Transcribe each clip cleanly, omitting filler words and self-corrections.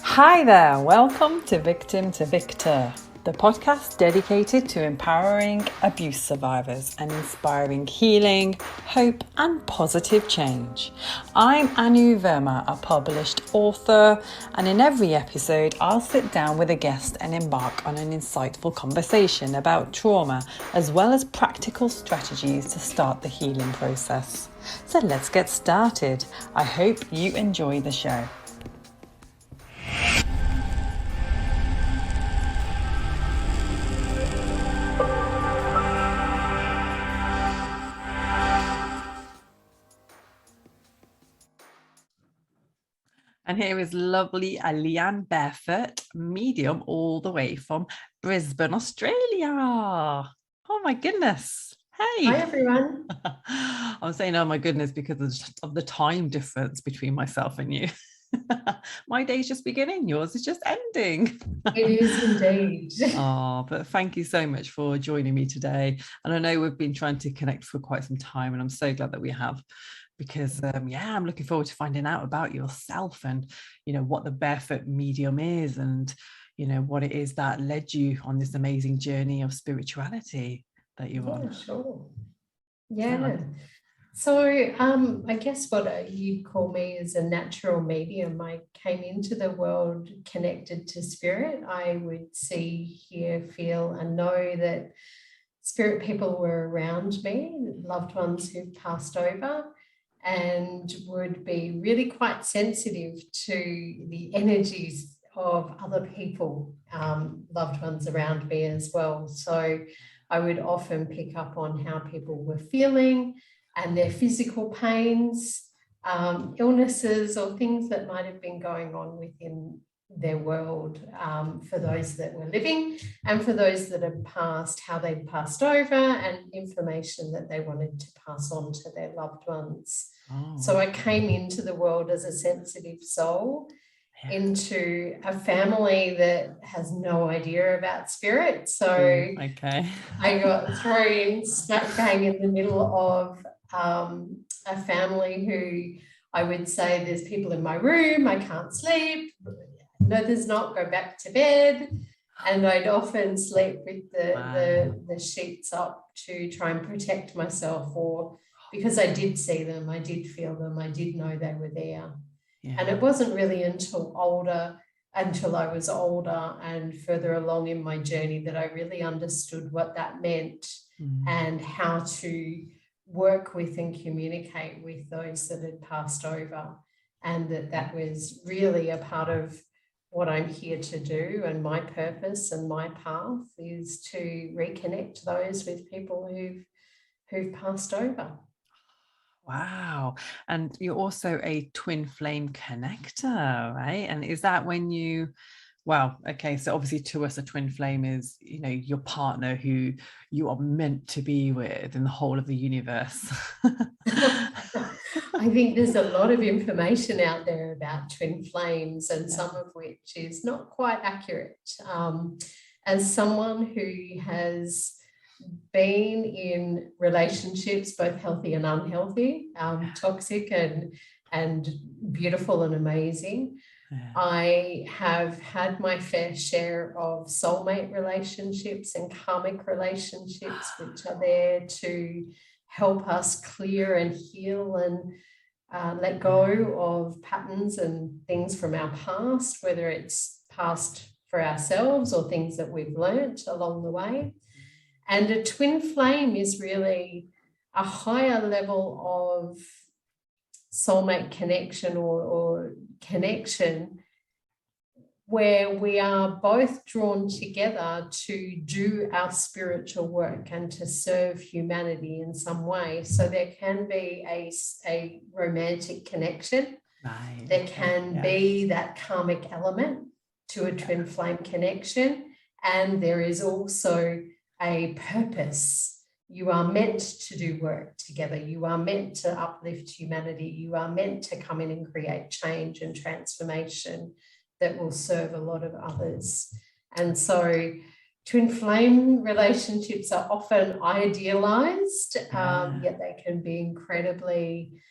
Hi there, welcome to Victim to Victor, the podcast dedicated to empowering abuse survivors and inspiring healing, hope, and positive change. I'm Verma, a published author, and in every episode, I'll sit down with a guest and embark on an insightful conversation about trauma, as well as practical strategies to start the healing process. So let's get started. I hope you enjoy the show. And here is lovely Leanne Barefoot, medium, all the way from Brisbane, Australia. Oh my goodness. Hey. Hi, everyone. I'm saying, oh my goodness, because of the time difference between myself and you. My day's just beginning, yours is just ending. It is indeed. Oh, but thank you so much for joining me today. And I know we've been trying to connect for quite some time, and I'm so glad that we have. Because I'm looking forward to finding out about yourself and what the Barefoot Medium is, and what it is that led you on this amazing journey of spirituality that you're on. Sure. So I guess what you call me is a natural medium. I came into the world connected to spirit. I would see, hear, feel, and know that spirit people were around me, loved ones who passed over, and would be really quite sensitive to the energies of other people, loved ones around me as well. So I would often pick up on how people were feeling and their physical pains, illnesses, or things that might have been going on within their world, for those that were living and for those that had passed, how they'd passed over, and information that they wanted to pass on to their loved ones. So I came into the world as a sensitive soul, into a family that has no idea about spirit. So I got thrown smack bang in the middle of a family who I would say, there's people in my room, I can't sleep. No, there's not, go back to bed. And I'd often sleep with the sheets up to try and protect myself, or because I did see them, I did feel them, I did know they were there. Yeah. And it wasn't really until I was older and further along in my journey that I really understood what that meant, and how to work with and communicate with those that had passed over, and that was really a part of what I'm here to do, and my purpose and my path is to reconnect those with people who've passed over. Wow. And you're also a twin flame connector, right? And is that when you, wow, okay, so obviously to us a twin flame is, your partner who you are meant to be with in the whole of the universe. I think there's a lot of information out there about twin flames, and some of which is not quite accurate. As someone who has been in relationships, both healthy and unhealthy, toxic and beautiful and amazing, I have had my fair share of soulmate relationships and karmic relationships, which are there to help us clear and heal and let go of patterns and things from our past, whether it's past for ourselves or things that we've learnt along the way. And a twin flame is really a higher level of soulmate connection or connection, where we are both drawn together to do our spiritual work and to serve humanity in some way. So there can be a romantic connection. Right. There can be that karmic element to a twin flame connection. And there is also a purpose. You are meant to do work together. You are meant to uplift humanity. You are meant to come in and create change and transformation that will serve a lot of others. And so twin flame relationships are often idealized, yet they can be incredibly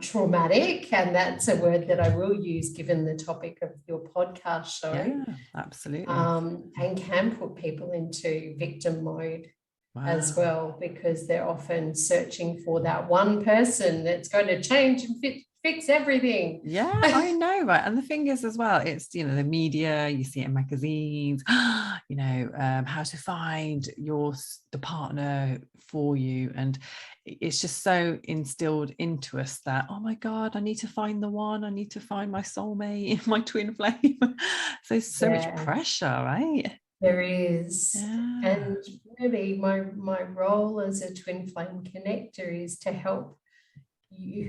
traumatic, and that's a word that I will use given the topic of your podcast show. Yeah, absolutely. And can put people into victim mode. Wow. As well, because they're often searching for that one person that's going to change and fix everything. Yeah, I know, right? And the thing is as well, it's, the media, you see it in magazines, how to find the partner for you. And it's just so instilled into us that, oh my God, I need to find the one, I need to find my soulmate, my twin flame. So much pressure, right? There is. Yeah. And really my role as a twin flame connector is to help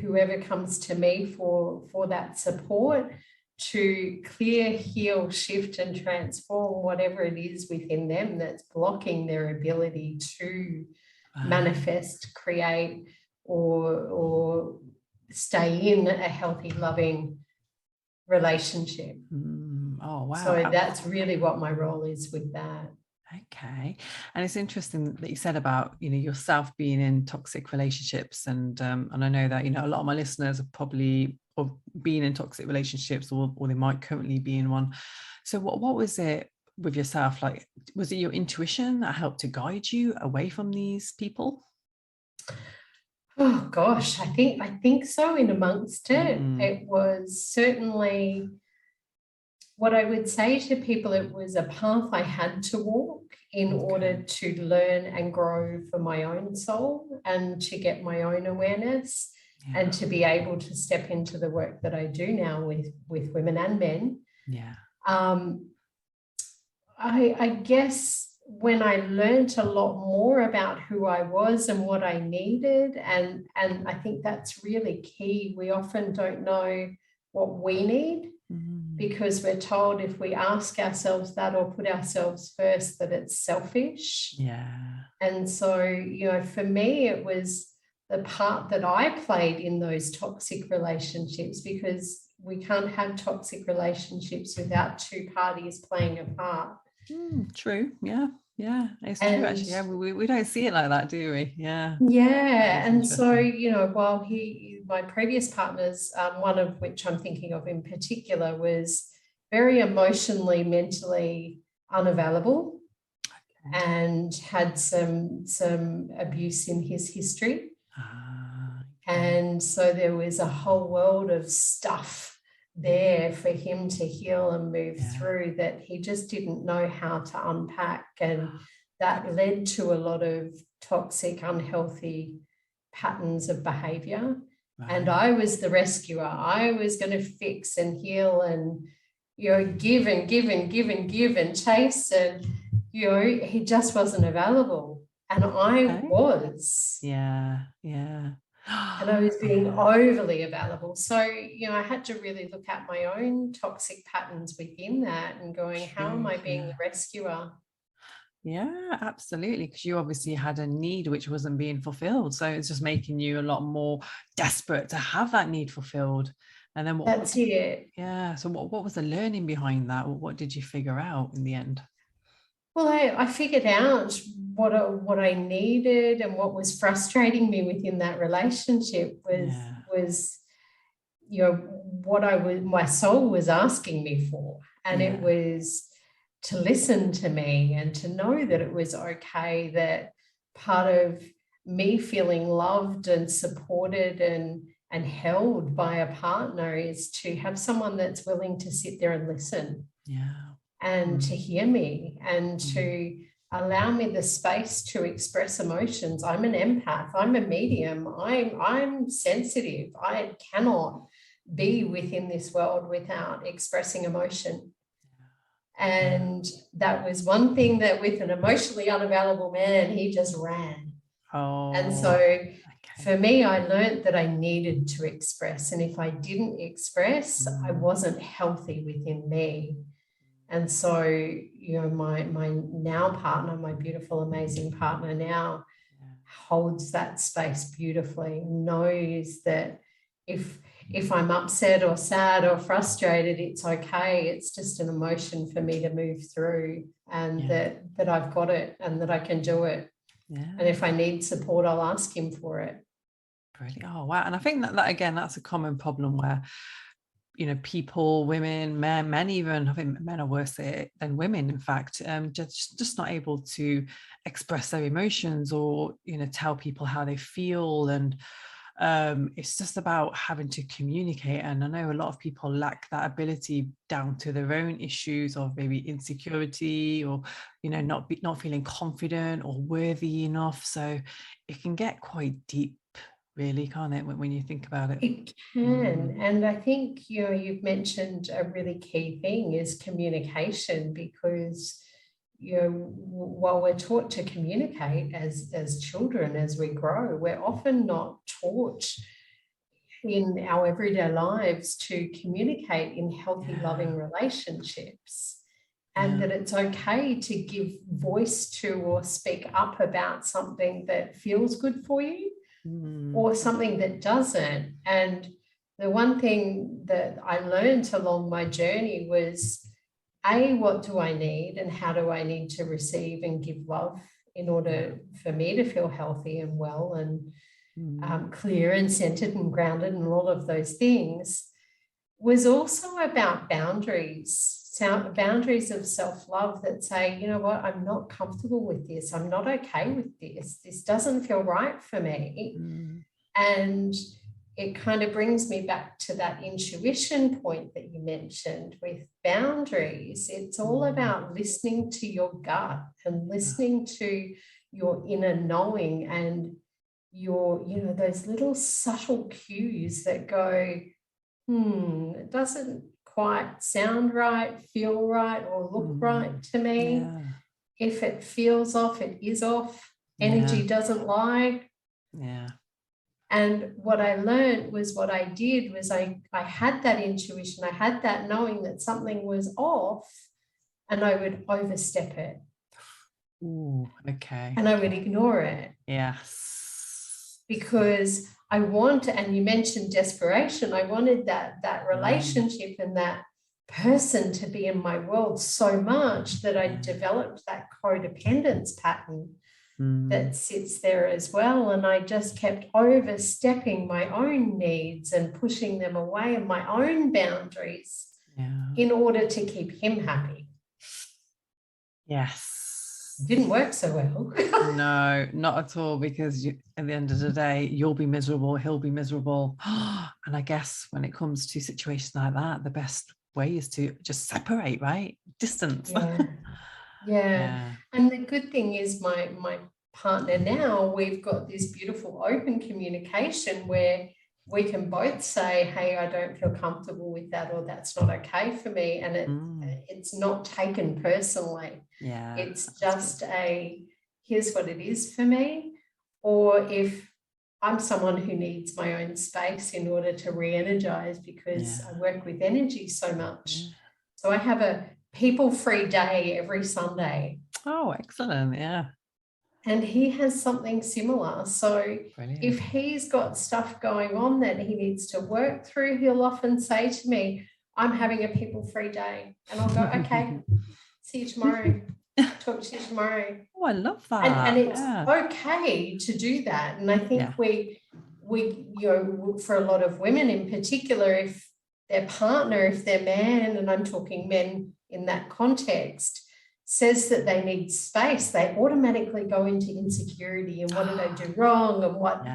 whoever comes to me for that support to clear, heal, shift and transform whatever it is within them that's blocking their ability to manifest, create or stay in a healthy, loving relationship. Oh, wow. So that's really what my role is with that. Okay. And it's interesting that you said about, yourself being in toxic relationships. And I know that, a lot of my listeners have probably been in toxic relationships or they might currently be in one. So what was it with yourself? Like, was it your intuition that helped to guide you away from these people? Oh gosh, I think so. In amongst it, it was certainly what I would say to people. It was a path I had to walk in order to learn and grow for my own soul and to get my own awareness and to be able to step into the work that I do now with women and men. Yeah. I guess when I learned a lot more about who I was and what I needed, and I think that's really key. We often don't know what we need because we're told if we ask ourselves that or put ourselves first that it's selfish. Yeah. And so, for me, it was the part that I played in those toxic relationships, because we can't have toxic relationships without two parties playing a part. True. Yeah. It's true, actually. Yeah, we don't see it like that, do we? Yeah. And so, while my previous partners, one of which I'm thinking of in particular, was very emotionally, mentally unavailable and had some abuse in his history. And so there was a whole world of stuff there for him to heal and move through that he just didn't know how to unpack, and that led to a lot of toxic, unhealthy patterns of behavior. And I was the rescuer. I was going to fix and heal and give and give and give and give and chase, and he just wasn't available, and I was. And I was being overly available. So, I had to really look at my own toxic patterns within that and going, how am I being the rescuer? Yeah, absolutely. Because you obviously had a need which wasn't being fulfilled. So it's just making you a lot more desperate to have that need fulfilled. And then that's it. Yeah. So what was the learning behind that? What did you figure out in the end? Well, I figured out what I needed, and what was frustrating me within that relationship was what my soul was asking me for, and it was to listen to me and to know that it was okay, that part of me feeling loved and supported and held by a partner is to have someone that's willing to sit there and listen. And to hear me and to allow me the space to express emotions. I'm an empath. I'm a medium. I'm sensitive. I cannot be within this world without expressing emotion. And that was one thing that with an emotionally unavailable man, he just ran. And so for me, I learned that I needed to express. And if I didn't express, I wasn't healthy within me. And so, my now partner, my beautiful, amazing partner now, holds that space beautifully, knows that if I'm upset or sad or frustrated, it's okay. It's just an emotion for me to move through, and that I've got it and that I can do it. And if I need support, I'll ask him for it. Really? Oh, wow. And I think that again, that's a common problem where, people, women, men even, I think men are worse at it than women, in fact, just not able to express their emotions or, tell people how they feel. And it's just about having to communicate. And I know a lot of people lack that ability down to their own issues of maybe insecurity or, not feeling confident or worthy enough. So it can get quite deep, really, can't it, when you think about it? It can. And I think, you've mentioned a really key thing is communication, because, while we're taught to communicate as children, as we grow, we're often not taught in our everyday lives to communicate in healthy, loving relationships. And that it's okay to give voice to or speak up about something that feels good for you or something that doesn't. And the one thing that I learned along my journey was, what do I need and how do I need to receive and give love in order for me to feel healthy and well and clear and centered and grounded and all of those things, was also about boundaries. Boundaries of self-love that say, you know what, I'm not comfortable with this. I'm not okay with this. This doesn't feel right for me. And it kind of brings me back to that intuition point that you mentioned with boundaries. It's all about listening to your gut and listening to your inner knowing and your, those little subtle cues that go, it doesn't quite sound right, feel right, or look right to me. If it feels off, it is off. Energy doesn't lie. And what I learned was, what I did was I had that intuition, I had that knowing that something was off, and I would overstep it. And I would ignore it. Because I want, and you mentioned desperation, I wanted that relationship and that person to be in my world so much that I developed that codependence pattern that sits there as well. And I just kept overstepping my own needs and pushing them away and my own boundaries in order to keep him happy. Didn't work so well. No, not at all, because at the end of the day, you'll be miserable, he'll be miserable. And I guess when it comes to situations like that, the best way is to just separate, right? Distance. And the good thing is my partner now, we've got this beautiful open communication where we can both say, hey, I don't feel comfortable with that, or that's not okay for me. And it's not taken personally. It's just here's what it is for me. Or if I'm someone who needs my own space in order to re-energize, because I work with energy so much. So I have a people-free day every Sunday. Oh, excellent. And he has something similar. So if he's got stuff going on that he needs to work through, he'll often say to me, I'm having a people-free day. And I'll go, okay, see you tomorrow. Talk to you tomorrow. Oh, I love that. And it's okay to do that. And I think we, for a lot of women in particular, if their partner, if their man, and I'm talking men in that context, says that they need space, they automatically go into insecurity and what did I do wrong and what.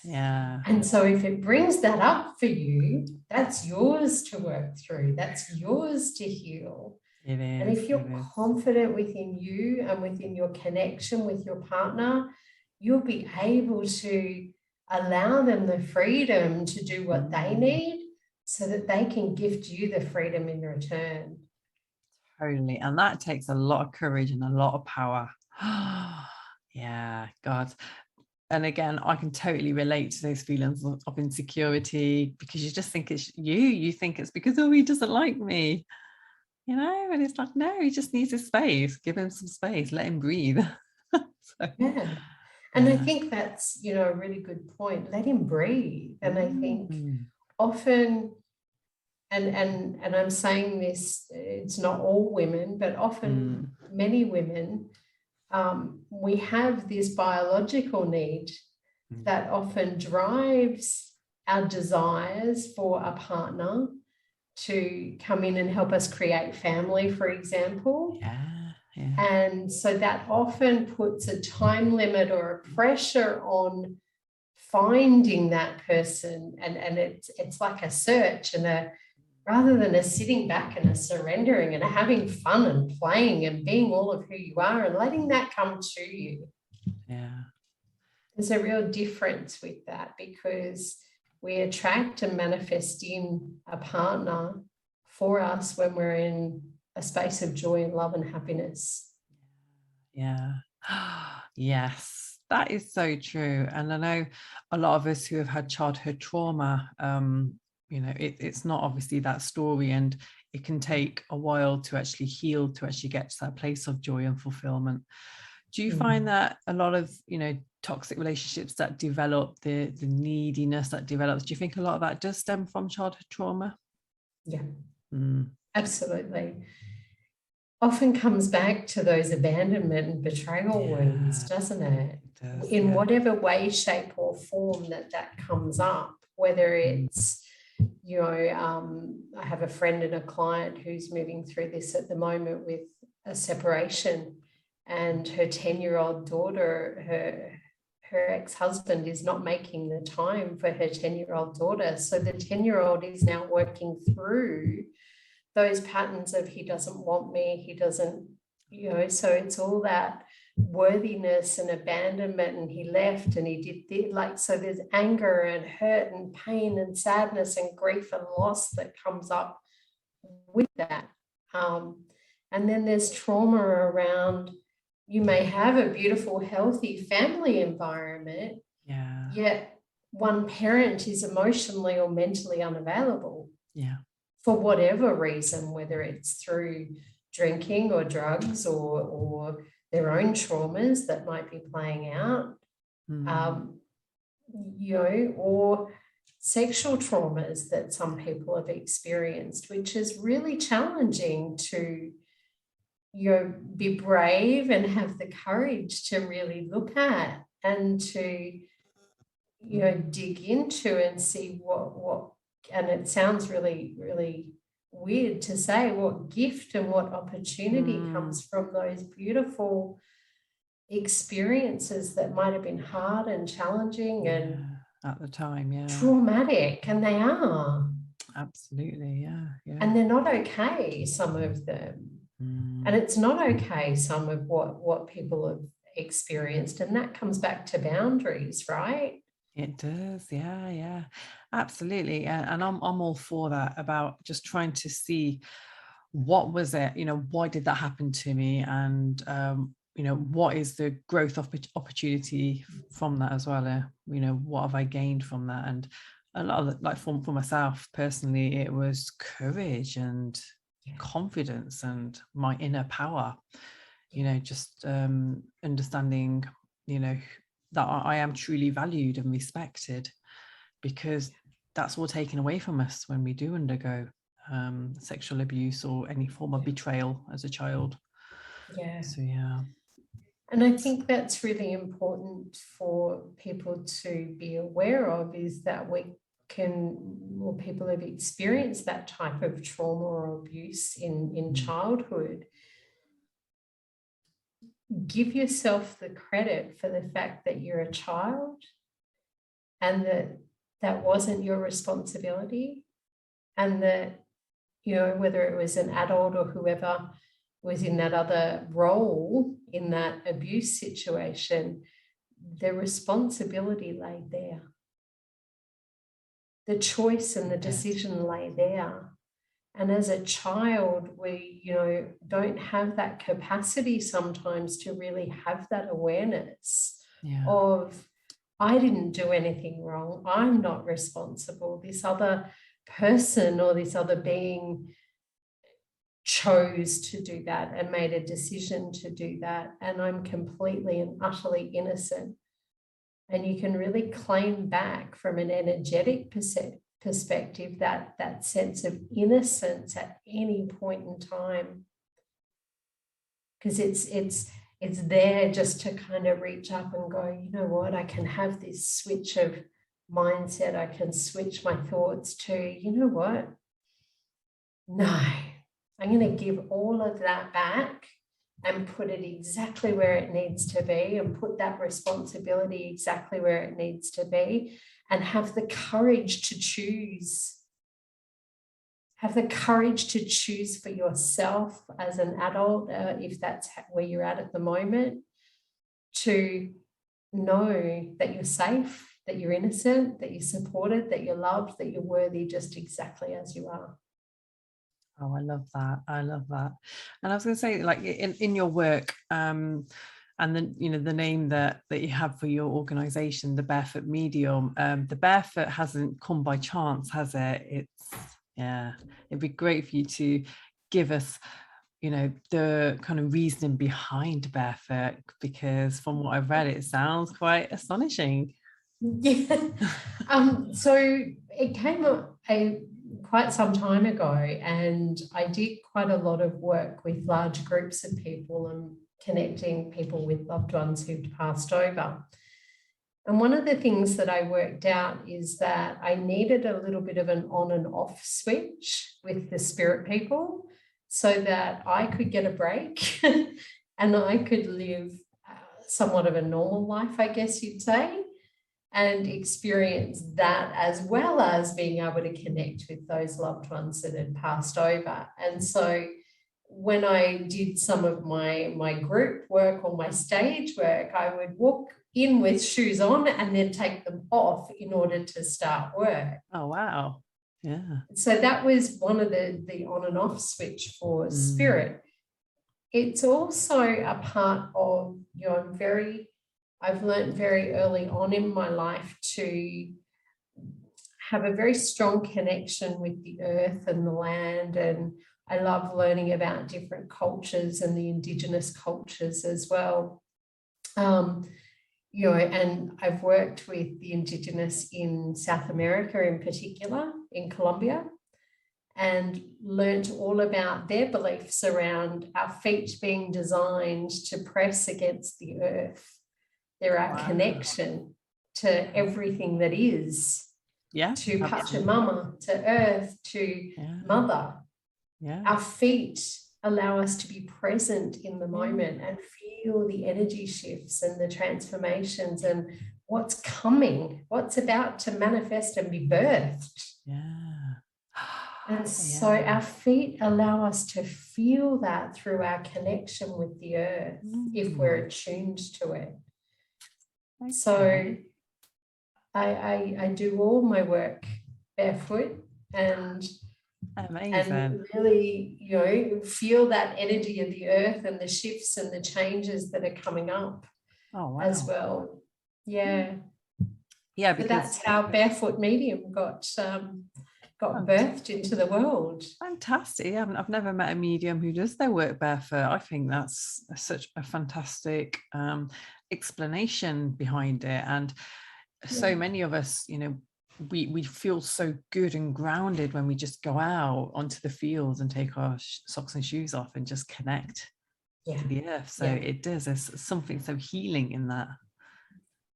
And so if it brings that up for you, that's yours to work through. That's yours to heal. And if you're confident within you and within your connection with your partner, you'll be able to allow them the freedom to do what they need so that they can gift you the freedom in return. Totally. And that takes a lot of courage and a lot of power. God. And again, I can totally relate to those feelings of insecurity, because you just think it's you think it's because, he doesn't like me, and it's like, no, he just needs his space. Give him some space, let him breathe. And I think that's, a really good point. Let him breathe. And I think often, and I'm saying this, it's not all women, but often many women, we have this biological need that often drives our desires for a partner to come in and help us create family, for example. And so that often puts a time limit or a pressure on finding that person, and it's like a search, and rather than a sitting back and a surrendering and a having fun and playing and being all of who you are and letting that come to you. There's a real difference with that, because we attract and manifest in a partner for us when we're in a space of joy and love and happiness. Yes, that is so true. And I know a lot of us who have had childhood trauma, it's not obviously that story, and it can take a while to actually heal, to actually get to that place of joy and fulfillment. Do you find that a lot of, toxic relationships that develop, the neediness that develops, do you think a lot of that does stem from childhood trauma? Yeah, absolutely. Often comes back to those abandonment and betrayal wounds, doesn't it? It does, in whatever way, shape or form that comes up, whether it's, I have a friend and a client who's moving through this at the moment with a separation, and her 10-year-old daughter, her ex-husband is not making the time for her 10-year-old daughter. So the 10-year-old is now working through those patterns of, he doesn't want me, he doesn't, so it's all that worthiness and abandonment, and he left and he did so there's anger and hurt and pain and sadness and grief and loss that comes up with that. And then there's trauma around, you may have a beautiful, healthy family environment, yet one parent is emotionally or mentally unavailable. For whatever reason, whether it's through drinking or drugs or their own traumas that might be playing out, or sexual traumas that some people have experienced, which is really challenging to, be brave and have the courage to really look at and to, dig into and see what, and it sounds really, really weird to say, what gift and what opportunity comes from those beautiful experiences that might have been hard and challenging and at the time, traumatic, and they are. Absolutely, and they're not okay, some of them. And it's not okay, some of what people have experienced, and that comes back to boundaries, right? It does, absolutely. And I'm all for that, about just trying to see what was it, why did that happen to me, and what is the growth opportunity from that as well. What have I gained from that? And a lot of like for myself personally, it was courage and confidence and my inner power. Just understanding, that I am truly valued and respected, because that's all taken away from us when we do undergo sexual abuse or any form of betrayal as a child. So and I think that's really important for people to be aware of, is that people have experienced that type of trauma or abuse in childhood. Give yourself the credit for the fact that you're a child and that wasn't your responsibility, and that, whether it was an adult or whoever was in that other role in that abuse situation, the responsibility lay there. The choice and the decision lay there. And as a child, we, don't have that capacity sometimes to really have that awareness of, I didn't do anything wrong. I'm not responsible. This other person or this other being chose to do that and made a decision to do that. And I'm completely and utterly innocent. And you can really claim back from an energetic perspective that sense of innocence at any point in time, because it's there just to kind of reach up and go, you know what, I can have this switch of mindset. I can switch my thoughts to, you know what, no, I'm going to give all of that back and put it exactly where it needs to be, and put that responsibility exactly where it needs to be, and have the courage to choose. Have the courage to choose for yourself as an adult, if that's where you're at the moment, to know that you're safe, that you're innocent, that you're supported, that you're loved, that you're worthy just exactly as you are. Oh, I love that. I love that. And I was going to say, like, in your work, and then, you know, the name that you have for your organization, the Barefoot Medium, the barefoot hasn't come by chance, has it? Yeah, it'd be great for you to give us, you know, the kind of reasoning behind barefoot, because from what I've read, it sounds quite astonishing. Yeah. So it came up quite some time ago, and I did quite a lot of work with large groups of people and connecting people with loved ones who'd passed over. And one of the things that I worked out is that I needed a little bit of an on and off switch with the spirit people, so that I could get a break and I could live somewhat of a normal life, I guess you'd say, and experience that, as well as being able to connect with those loved ones that had passed over. And so when I did some of my group work or my stage work, I would walk in with shoes on and then take them off in order to start work. Oh, wow. Yeah. So that was one of the on and off switch for spirit. It's also a part of, you know, I've learned very early on in my life to have a very strong connection with the earth and the land. And I love learning about different cultures and the Indigenous cultures as well. You know, and I've worked with the Indigenous in South America in particular, in Colombia, and learnt all about their beliefs around our feet being designed to press against the earth. They're our connection to everything that is. Yeah. To Pachamama, to earth, to mother. Yeah. Our feet allow us to be present in the moment and feel the energy shifts and the transformations and what's coming, what's about to manifest and be birthed. Yeah. And so our feet allow us to feel that through our connection with the earth, if we're attuned to it. Okay. So I do all my work barefoot and really, you know, feel that energy of the earth and the shifts and the changes that are coming up as well. Yeah. Yeah, because so that's how Barefoot Medium got birthed into the world. Fantastic. I've never met a medium who does their work barefoot. I think that's such a fantastic explanation behind it. And so many of us, you know, we feel so good and grounded when we just go out onto the fields and take our socks and shoes off and just connect to the earth. So it does, there's something so healing in that.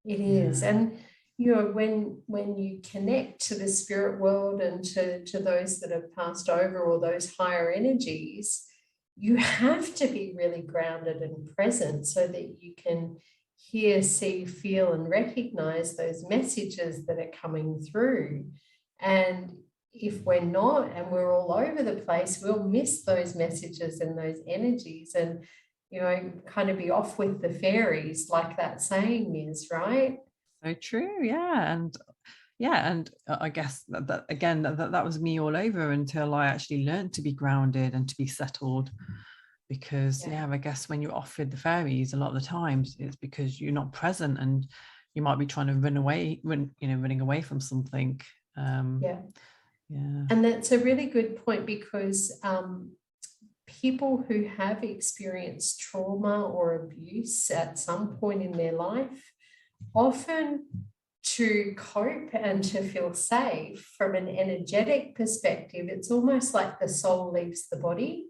It is. And you know, when you connect to the spirit world and to those that have passed over, or those higher energies, you have to be really grounded and present so that you can hear, see, feel, and recognize those messages that are coming through. And if we're not, and we're all over the place, we'll miss those messages and those energies, and, you know, kind of be off with the fairies, like that saying is, right? So true. And I guess that was me all over until I actually learned to be grounded and to be settled. Because I guess when you're off with the fairies, a lot of the times it's because you're not present and you might be trying to running away from something. And that's a really good point, because people who have experienced trauma or abuse at some point in their life, often to cope and to feel safe from an energetic perspective, it's almost like the soul leaves the body.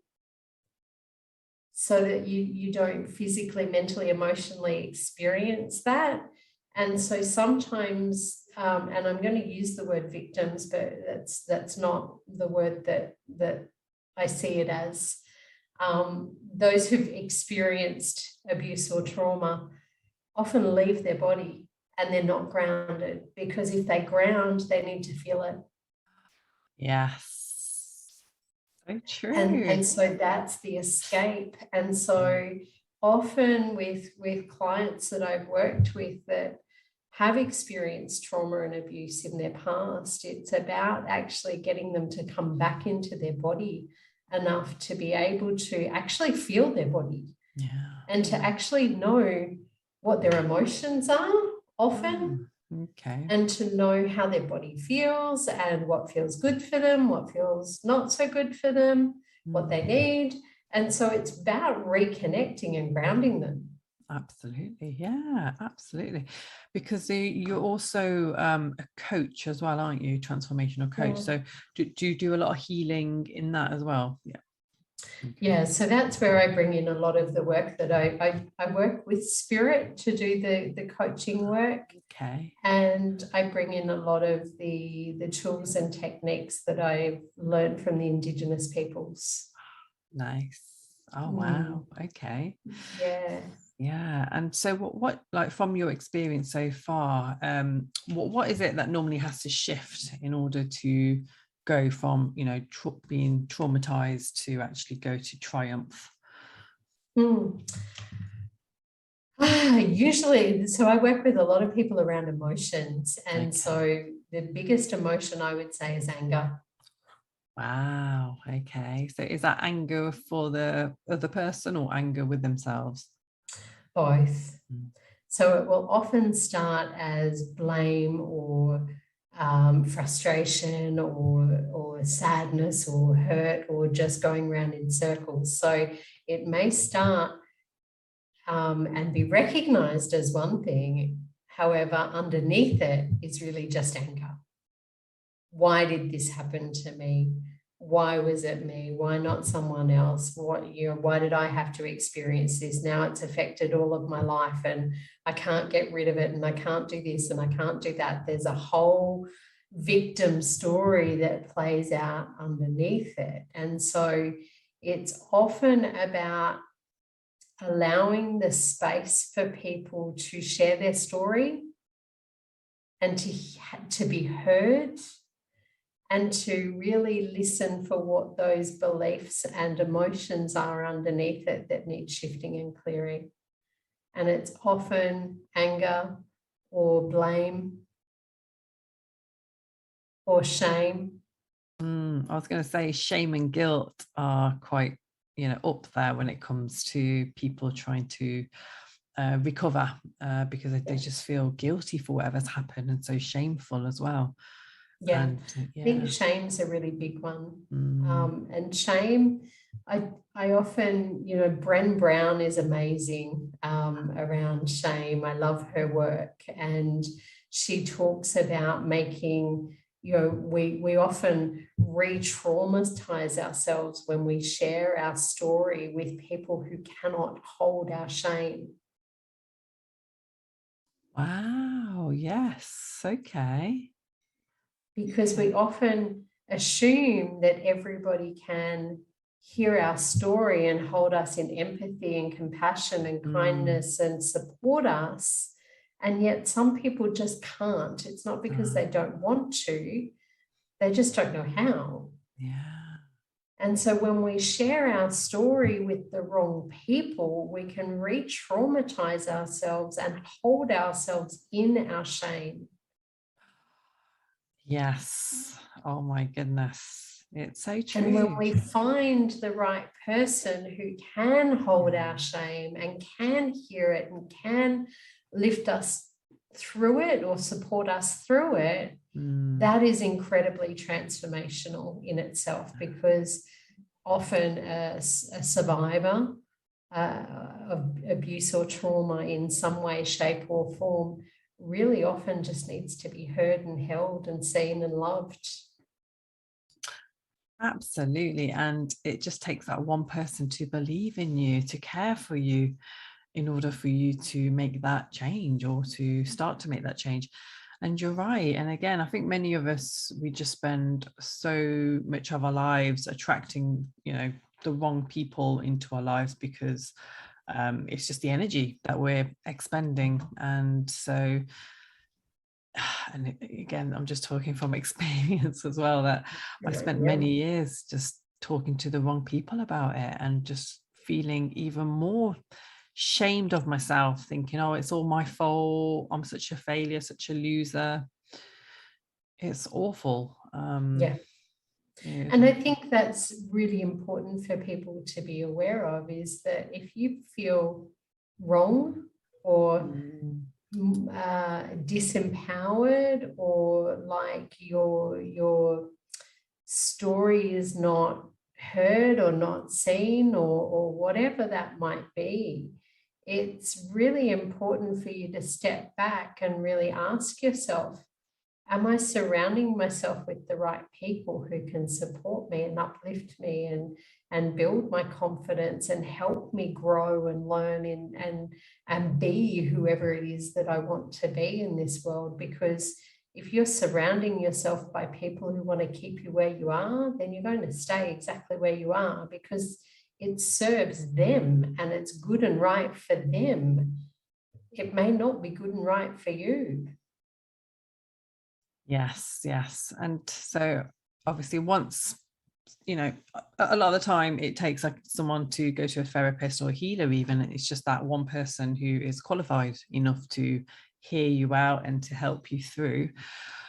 so that you don't physically, mentally, emotionally experience that. And so sometimes, and I'm going to use the word victims, but that's not the word that I see it as. Those who've experienced abuse or trauma often leave their body and they're not grounded, because if they ground, they need to feel it. Yes. So true. And so that's the escape. And so often with clients that I've worked with that have experienced trauma and abuse in their past, it's about actually getting them to come back into their body enough to be able to actually feel their body, and to actually know what their emotions are often. Okay. And to know how their body feels and what feels good for them, what feels not so good for them, what they need. And so it's about reconnecting and grounding them. Absolutely. Yeah, absolutely. Because you're also a coach as well, aren't you? Transformational coach. So do you do a lot of healing in that as well? Yeah. Okay. Yeah, so that's where I bring in a lot of the work that I work with spirit to do the coaching work. Okay. And I bring in a lot of the tools and techniques that I've learned from the Indigenous peoples. Nice. Oh, wow. Okay. Yeah. Yeah. And so what like from your experience so far, what is it that normally has to shift in order to go from, you know, being traumatized to actually go to triumph? Usually, so I work with a lot of people around emotions. And Okay. so the biggest emotion I would say is anger. Wow. Okay. So is that anger for the other person or anger with themselves? Both. So it will often start as blame or frustration or sadness or hurt or just going around in circles. So it may start and be recognized as one thing. However, underneath it is really just anger. Why did this happen to me? Why was it me? Why not someone else? Why did I have to experience this? Now it's affected all of my life and I can't get rid of it, and I can't do this and I can't do that. There's a whole victim story that plays out underneath it. And so it's often about allowing the space for people to share their story and to be heard, and to really listen for what those beliefs and emotions are underneath it that need shifting and clearing. And it's often anger or blame or shame. I was going to say shame and guilt are quite, you know, up there when it comes to people trying to recover because they just feel guilty for whatever's happened, and so shameful as well. Yeah, And, I think shame's a really big one. And shame, I often, you know, Bren Brown is amazing around shame. I love her work, and she talks about making, you know, we often re-traumatize ourselves when we share our story with people who cannot hold our shame. Wow, yes, okay. Because we often assume that everybody can hear our story and hold us in empathy and compassion and kindness and support us. And yet some people just can't. It's not because they don't want to, they just don't know how. Yeah. And so when we share our story with the wrong people, we can re-traumatize ourselves and hold ourselves in our shame. Yes. Oh my goodness. It's so true. And when we find the right person who can hold our shame and can hear it and can lift us through it or support us through it, that is incredibly transformational in itself, because often a survivor of abuse or trauma in some way, shape or form really often just needs to be heard and held and seen and loved. Absolutely. And it just takes that one person to believe in you, to care for you, in order for you to make that change or to start to make that change. And you're right. And again, I think many of us, we just spend so much of our lives attracting, the wrong people into our lives because it's just the energy that we're expending. And so, and again, I'm just talking from experience as well, that I spent Yeah. many years just talking to the wrong people about it and just feeling even more shamed of myself, thinking, oh, it's all my fault, I'm such a failure, such a loser. It's awful. Yeah. And I think that's really important for people to be aware of, is that if you feel wrong or disempowered, or like your story is not heard or not seen, or whatever that might be, it's really important for you to step back and really ask yourself, am I surrounding myself with the right people who can support me and uplift me and build my confidence and help me grow and learn and be whoever it is that I want to be in this world? Because if you're surrounding yourself by people who want to keep you where you are, then you're going to stay exactly where you are, because it serves them and it's good and right for them. It may not be good and right for you. Yes. And so obviously once, a lot of the time it takes like someone to go to a therapist or a healer, even it's just that one person who is qualified enough to hear you out and to help you through.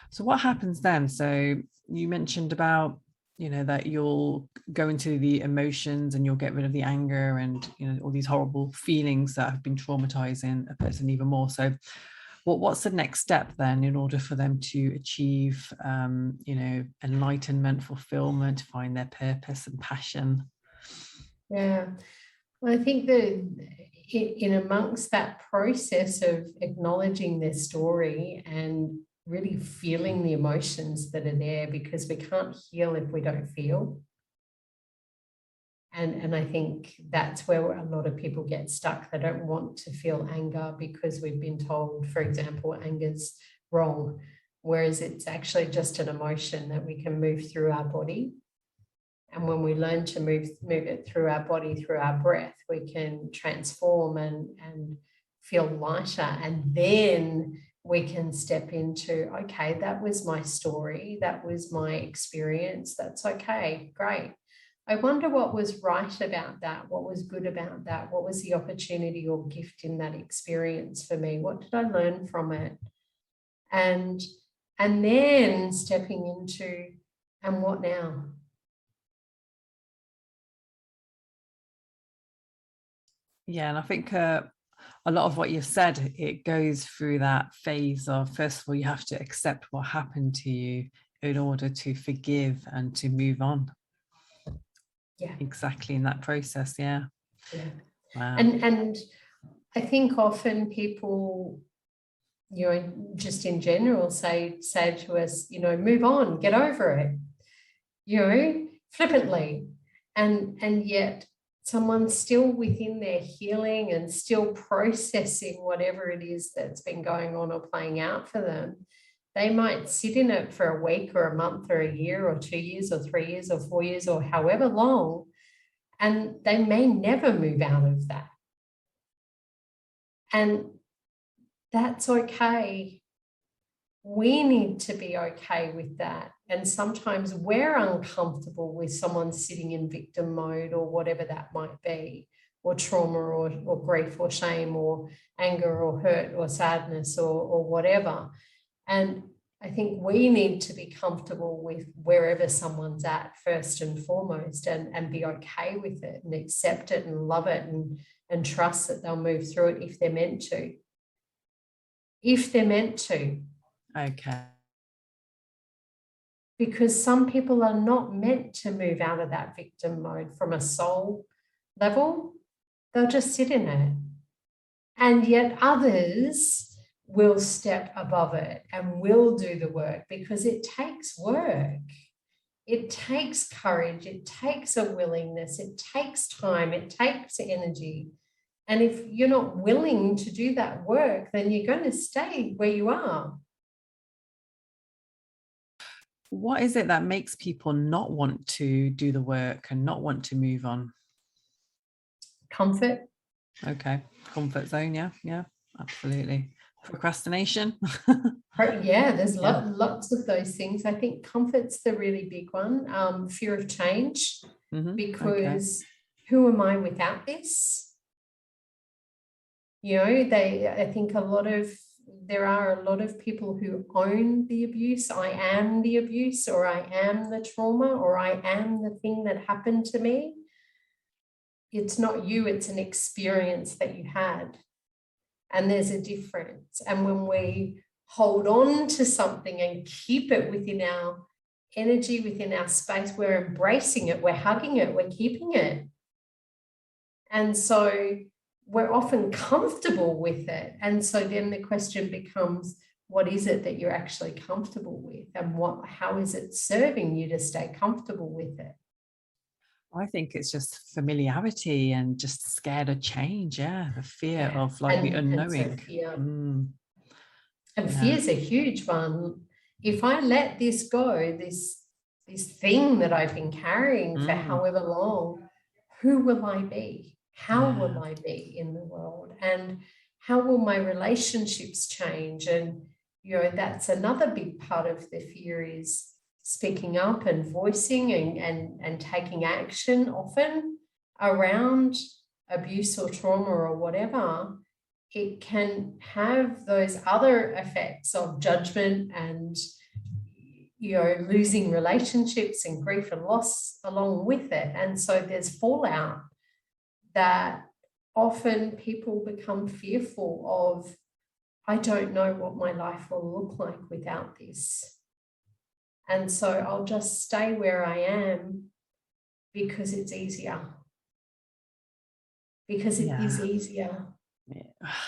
So what happens then? So you mentioned about, that you'll go into the emotions and you'll get rid of the anger and, all these horrible feelings that have been traumatizing a person even more. So what's the next step then in order for them to achieve, enlightenment, fulfillment, find their purpose and passion? Yeah. Well, I think that in amongst that process of acknowledging their story and really feeling the emotions that are there, because we can't heal if we don't feel. And I think that's where a lot of people get stuck. They don't want to feel anger because we've been told, for example, anger's wrong, whereas it's actually just an emotion that we can move through our body. And when we learn to move it through our body, through our breath, we can transform and feel lighter. And then we can step into, okay, that was my story. That was my experience. That's okay. Great. I wonder what was right about that. What was good about that? What was the opportunity or gift in that experience for me? What did I learn from it? And then stepping into, and what now? Yeah, and I think a lot of what you've said, it goes through that phase of, first of all, you have to accept what happened to you in order to forgive and to move on. Yeah. Exactly, in that process. Yeah. Wow. And I think often people, just in general say to us, move on, get over it, flippantly. And yet someone's still within their healing and still processing whatever it is that's been going on or playing out for them. They might sit in it for a week or a month or a year or 2 years or 3 years or 4 years or however long, and they may never move out of that. And that's okay. We need to be okay with that. And sometimes we're uncomfortable with someone sitting in victim mode or whatever that might be, or trauma or grief or shame or anger or hurt or sadness or whatever. And I think we need to be comfortable with wherever someone's at first and foremost, and be okay with it and accept it and love it and trust that they'll move through it if they're meant to. If they're meant to. Okay. Because some people are not meant to move out of that victim mode from a soul level. They'll just sit in it. And yet others will step above it and will do the work, because it takes work. it takes courage, it takes a willingness, it takes time, it takes energy. And if you're not willing to do that work, then you're going to stay where you are. What is it that makes people not want to do the work and not want to move on? Comfort. Okay. Comfort zone. Yeah, absolutely. Procrastination. Yeah, there's Yeah. lots of those things. I think comfort's the really big one. Fear of change, because who am I without this? You know, I think there are a lot of people who own the abuse. I am the abuse, or I am the trauma, or I am the thing that happened to me. It's not you, it's an experience that you had. And there's a difference. And when we hold on to something and keep it within our energy, within our space, we're embracing it, we're hugging it, we're keeping it. And so we're often comfortable with it. And so then the question becomes, what is it that you're actually comfortable with? And how is it serving you to stay comfortable with it? I think it's just familiarity and just scared of change. Yeah, the fear of like the unknowing. And fear's a huge one. If I let this go, this thing that I've been carrying for however long, who will I be? How will I be in the world? And how will my relationships change? And, you know, that's another big part of the fear, is speaking up and voicing and taking action often around abuse or trauma or whatever. It can have those other effects of judgment and, you know, losing relationships and grief and loss along with it. And so there's fallout that often people become fearful of. I don't know what my life will look like without this. And so I'll just stay where I am because it's easier. Because it is easier.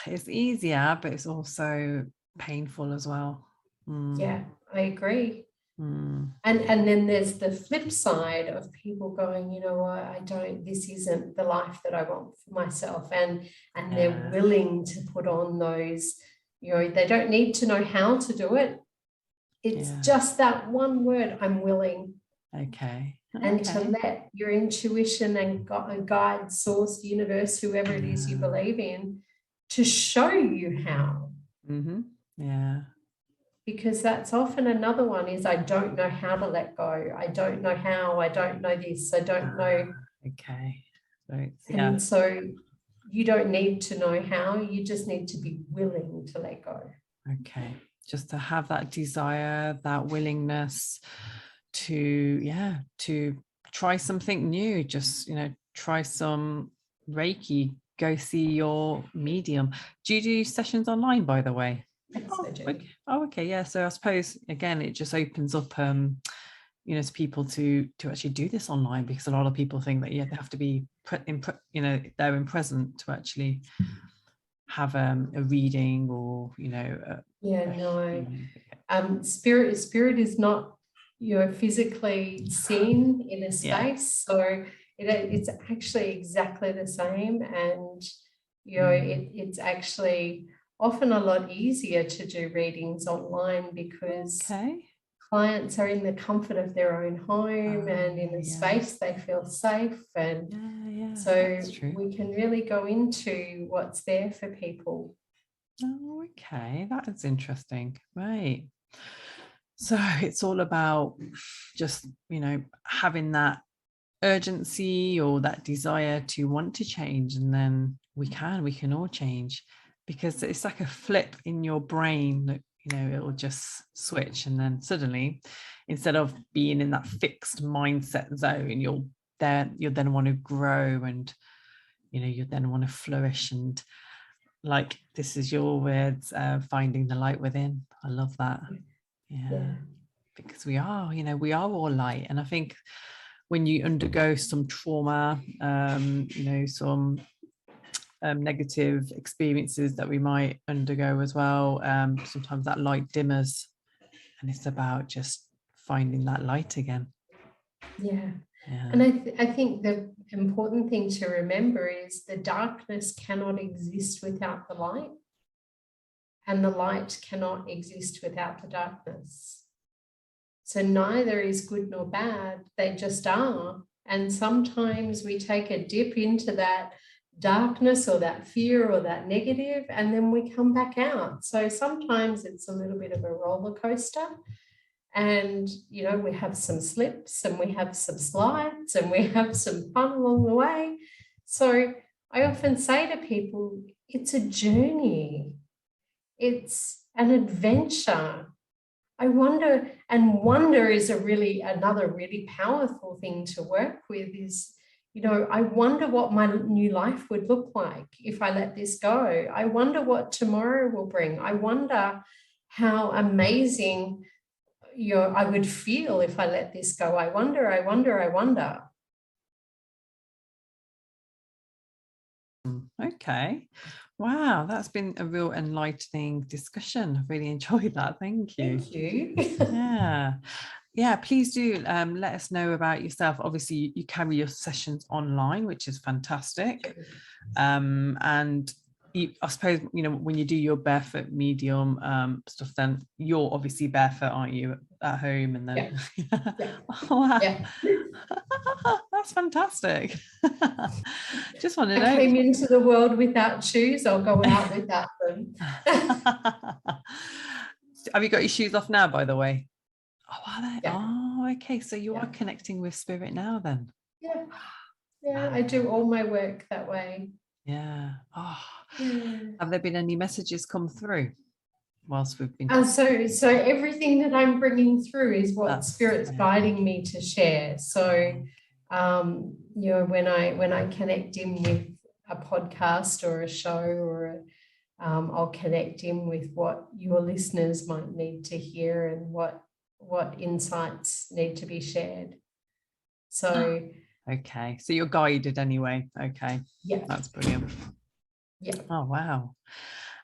It's easier, but it's also painful as well. Yeah, I agree. And then there's the flip side of people going, you know what, this isn't the life that I want for myself. And they're willing to put on those, you know, they don't need to know how to do it. It's just that one word, I'm willing. Okay. And to let your intuition and guide, source, universe, whoever it is you believe in, to show you how. Yeah. Because that's often another one, is I don't know how to let go. I don't know how. I don't know this. I don't know. Okay. So, and so you don't need to know how. You just need to be willing to let go. Okay. Just to have that desire, that willingness to try something new. Just, you know, try some Reiki, go see your medium. Do you do sessions online, by the way? Yes, I do. Okay. Oh, okay. Yeah. So I suppose, again, it just opens up, you know, to people to actually do this online, because a lot of people think that, they have to be there in present to actually have a reading, or, you know. Spirit is not, you know, physically seen in a space. So it's actually exactly the same. And, you know, it's actually often a lot easier to do readings online, because clients are in the comfort of their own home and in a space they feel safe. And so we can really go into what's there for people. Oh, okay. That is interesting. Right. So it's all about just, you know, having that urgency or that desire to want to change, and then we can all change, because it's like a flip in your brain that, you know, it will just switch, and then suddenly, instead of being in that fixed mindset zone, you'll then want to grow, and, you know, you then want to flourish, and, like, this is your words, finding the light within. I love that. Yeah. Because we are, you know, we are all light. And I think when you undergo some trauma, you know, some negative experiences that we might undergo as well, sometimes that light dimmers, and it's about just finding that light again. Yeah. Yeah. And I think the important thing to remember is the darkness cannot exist without the light, and the light cannot exist without the darkness. So neither is good nor bad, they just are. And sometimes we take a dip into that darkness or that fear or that negative, and then we come back out. So sometimes it's a little bit of a roller coaster. And, you know, we have some slips and we have some slides and we have some fun along the way. So I often say to people, it's a journey. It's an adventure. I wonder, and wonder is another really powerful thing to work with is, you know, I wonder what my new life would look like if I let this go. I wonder what tomorrow will bring. I wonder how amazing, you know, I would feel if I let this go. I wonder, I wonder, I wonder. Okay. Wow, that's been a real enlightening discussion. I've really enjoyed that. Thank you. Thank you. Yeah, please do let us know about yourself. Obviously, you carry your sessions online, which is fantastic. And I suppose, you know, when you do your Barefoot Medium stuff, then you're obviously barefoot, aren't you, at home? And then, Yeah. Oh, wow. Yeah. That's fantastic. Just want to know. I came into the world without shoes. I'll go out without them. Have you got your shoes off now, by the way? Oh, are they? Yeah. Oh, okay. So you are connecting with spirit now then? Yeah. Yeah, I do all my work that way. Yeah. Oh, Yeah. have there been any messages come through whilst we've been so everything that I'm bringing through is what Spirit's guiding me to share. So you know, when I connect in with a podcast or a show or I'll connect in with what your listeners might need to hear and what insights need to be shared. So okay, so you're guided anyway. Okay, yeah, that's brilliant. Yeah. Oh, wow.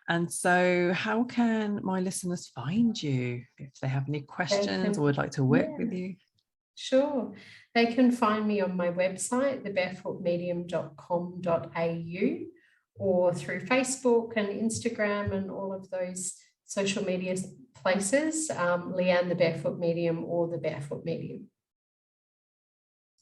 And so how can my listeners find you if they have any questions or would like to work with you? Sure. They can find me on my website, thebarefootmedium.com.au, or through Facebook and Instagram and all of those social media places, Leanne The Barefoot Medium or The Barefoot Medium.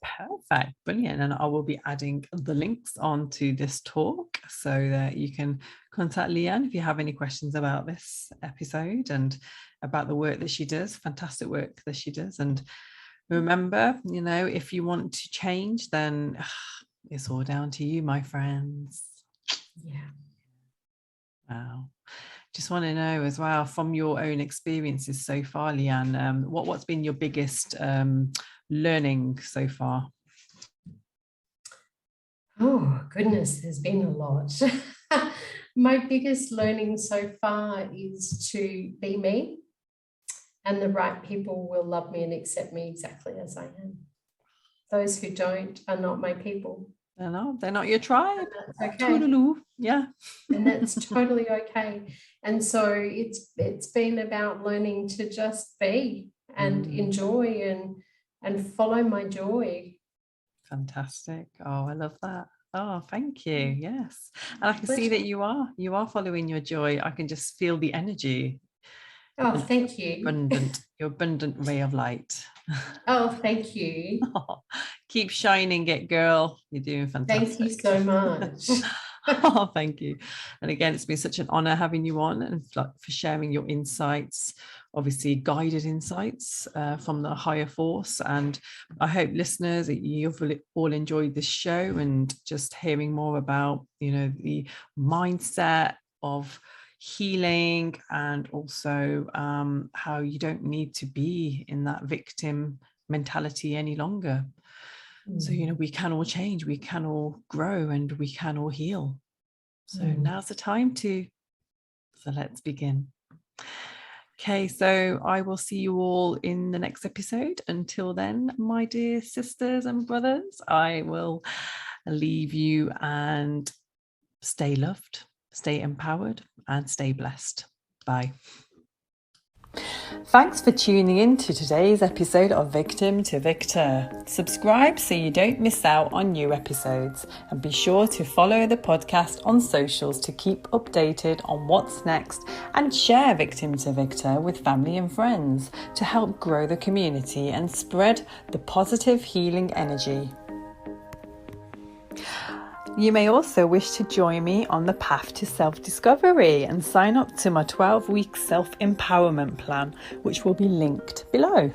Perfect, brilliant. And I will be adding the links onto this talk so that you can contact Leanne if you have any questions about this episode and about the work that she does. Fantastic work that she does. And remember, you know, if you want to change, then it's all down to you, my friends. Yeah. Wow. Just want to know as well, from your own experiences so far, Leanne, what's been your biggest learning so far? Oh, goodness, there's been a lot. My biggest learning so far is to be me, and the right people will love me and accept me exactly as I am. Those who don't are not my people. They're not your tribe. That's okay. Toodaloo. Yeah. And that's totally okay. And so it's been about learning to just be and enjoy and follow my joy. Fantastic. Oh, I love that. Oh, thank you. Yes. And I can see that you are following your joy. I can just feel the energy. Oh, thank you. Your abundant ray of light. Oh, thank you. Oh, keep shining it, girl. You're doing fantastic. Thank you so much. Oh, thank you. And again, it's been such an honor having you on and for sharing your insights, obviously guided insights from the higher force. And I hope listeners, you've all enjoyed this show and just hearing more about, you know, the mindset of healing and also how you don't need to be in that victim mentality any longer. So, you know, we can all change, we can all grow, and we can all heal. So now's the time so let's begin. Okay, so I will see you all in the next episode. Until then, my dear sisters and brothers, I will leave you and stay loved, stay empowered, and stay blessed. Bye. Thanks for tuning in to today's episode of Victim to Victor. Subscribe so you don't miss out on new episodes, and be sure to follow the podcast on socials to keep updated on what's next, and share Victim to Victor with family and friends to help grow the community and spread the positive healing energy. You may also wish to join me on the path to self-discovery and sign up to my 12-week self-empowerment plan, which will be linked below.